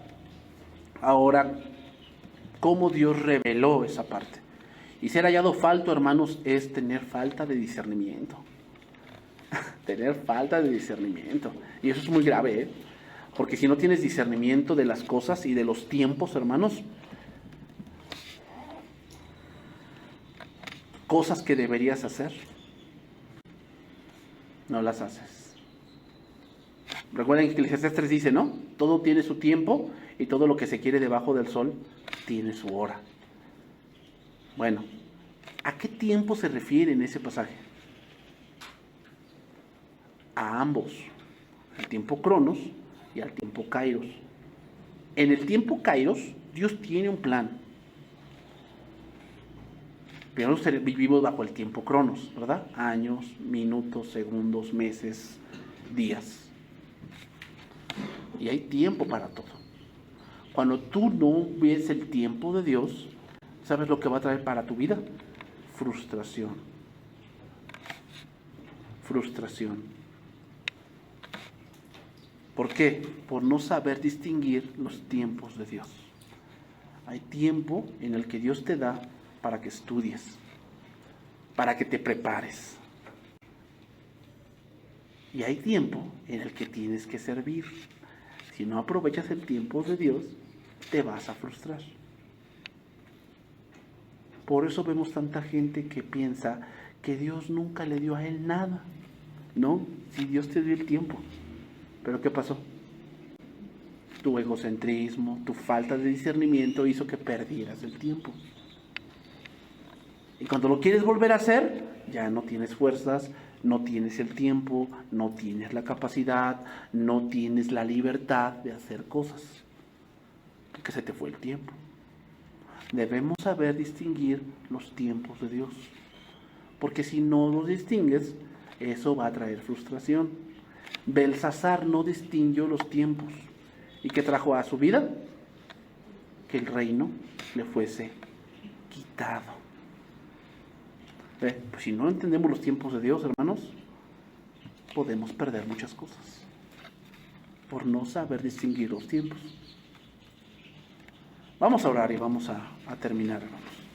ahora cómo Dios reveló esa parte. Y ser hallado falto, hermanos, es tener falta de discernimiento. Tener falta de discernimiento. Y eso es muy grave, porque si no tienes discernimiento de las cosas y de los tiempos, hermanos, cosas que deberías hacer, no las haces. Recuerden que Eclesiastés 3 dice, ¿no? Todo tiene su tiempo y todo lo que se quiere debajo del sol tiene su hora. Bueno, ¿a qué tiempo se refiere en ese pasaje? A ambos, al tiempo Cronos y al tiempo Kairos. En el tiempo Kairos, Dios tiene un plan. Pero nosotros vivimos bajo el tiempo Cronos, ¿verdad? Años, minutos, segundos, meses, días. Y hay tiempo para todo. Cuando tú no ves el tiempo de Dios, ¿sabes lo que va a traer para tu vida? Frustración. Frustración. ¿Por qué? Por no saber distinguir los tiempos de Dios. Hay tiempo en el que Dios te da para que estudies, para que te prepares. Y hay tiempo en el que tienes que servir. Si no aprovechas el tiempo de Dios, te vas a frustrar. Por eso vemos tanta gente que piensa que Dios nunca le dio a él nada. No, si Dios te dio el tiempo. ¿Pero qué pasó? Tu egocentrismo, tu falta de discernimiento hizo que perdieras el tiempo. Y cuando lo quieres volver a hacer, ya no tienes fuerzas, no tienes el tiempo, no tienes la capacidad, no tienes la libertad de hacer cosas. Porque se te fue el tiempo. Debemos saber distinguir los tiempos de Dios. Porque si no los distingues, eso va a traer frustración. Belsasar no distinguió los tiempos. ¿Y qué trajo a su vida? que el reino le fuese quitado. Pues si no entendemos los tiempos de Dios, hermanos, podemos perder muchas cosas por no saber distinguir los tiempos. Vamos a orar y vamos a terminar, hermanos.